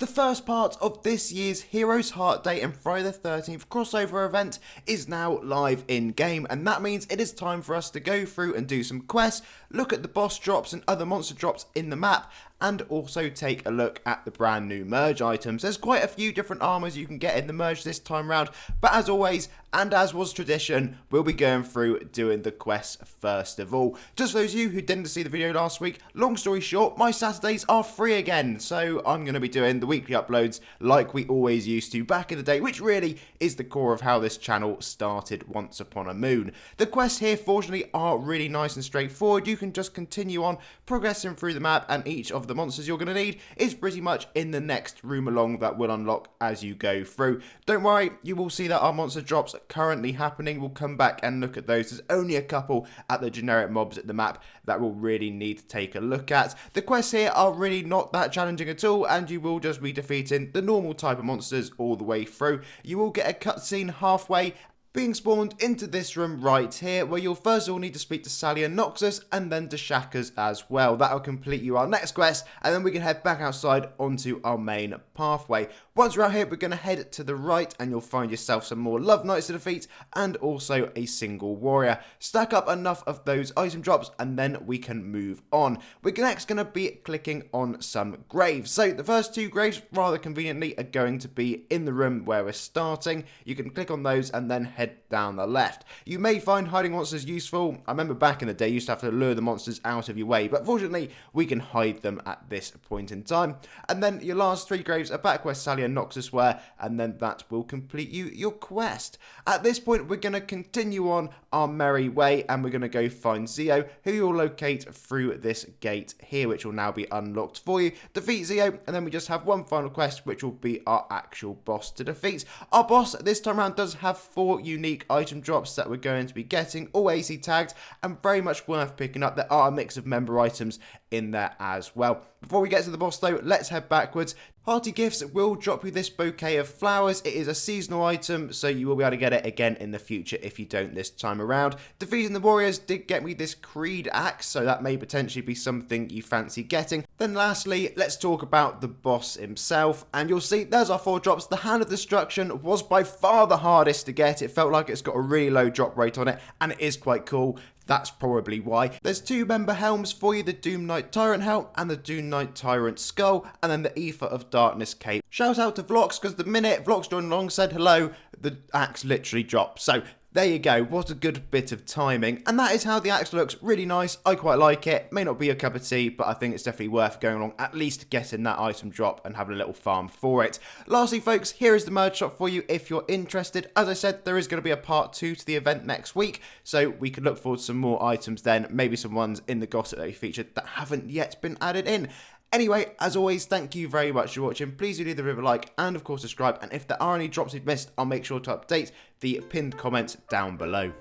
The first part of this year's Heroes Heart Day and Friday the 13th crossover event is now live in game, and that means it is time for us to go through and do some quests, look at the boss drops and other monster drops in the map, and also take a look at the brand new merge items. There's quite a few different armors you can get in the merge this time round, but as always, and as was tradition, we'll be going through doing the quests first of all. Just for those of you who didn't see the video last week, long story short, my Saturdays are free again, so I'm going to be doing the weekly uploads like we always used to back in the day, which really is the core of how this channel started once upon a moon. The quests here, fortunately, are really nice and straightforward. You can just continue on progressing through the map, and each of the monsters you're going to need is pretty much in the next room along that will unlock as you go through. Don't worry, you will see that our monster drops currently happening. We'll come back and look at those. There's only a couple at the generic mobs at the map that we'll really need to take a look at. The quests here are really not that challenging at all, and you will just be defeating the normal type of monsters all the way through. You will get a cutscene halfway being spawned into this room right here, where you'll first of all need to speak to Sally and Noxus, and then to Shackers as well. That'll complete you our next quest, and then we can head back outside onto our main pathway. Once we're out here, we're going to head to the right, and you'll find yourself some more Love Knights to defeat, and also a single warrior. Stack up enough of those item drops, and then we can move on. We're next going to be clicking on some graves. So the first two graves, rather conveniently, are going to be in the room where we're starting. You can click on those, and then head down the left. You may find hiding monsters useful. I remember back in the day you used to have to lure the monsters out of your way, but fortunately we can hide them at this point in time. And then your last three graves are back where Sally and Noxus were, and then that will complete your quest. At this point we're going to continue on our merry way, and we're going to go find Zio, who you'll locate through this gate here, which will now be unlocked for you. Defeat Zio, and then we just have one final quest, which will be our actual boss to defeat. Our boss this time around does have 4 unique item drops that we're going to be getting, all AC tagged and very much worth picking up. There are a mix of member items in there as well. Before we get to the boss though, let's head backwards. Hearty Gifts will drop you this bouquet of flowers. It is a seasonal item, so you will be able to get it again in the future if you don't this time around. Defeating the warriors did get me this Creed axe, so that may potentially be something you fancy getting. Then lastly, let's talk about the boss himself, and you'll see there's our 4 drops. The Hand of Destruction was by far the hardest to get. It felt like it's got a really low drop rate on it, and it is quite cool. That's probably why. There's 2 member helms for you, the Doom Knight Tyrant helm and the Doom Knight Tyrant skull, and then the Ether of Darkness cape. Shout out to Vlox, because the minute Vlox joined along said hello, the axe literally dropped. So there you go, what a good bit of timing. And that is how the axe looks, really nice. I quite like it. May not be your cup of tea, but I think it's definitely worth going along, at least getting that item drop and having a little farm for it. Lastly folks, here is the merge shop for you if you're interested. As I said, there is going to be a part 2 to the event next week, so we could look forward to some more items then, maybe some ones in the Gossip that we featured that haven't yet been added in. Anyway, as always, thank you very much for watching. Please do leave a like and of course subscribe, and if there are any drops you've missed, I'll make sure to update the pinned comments down below.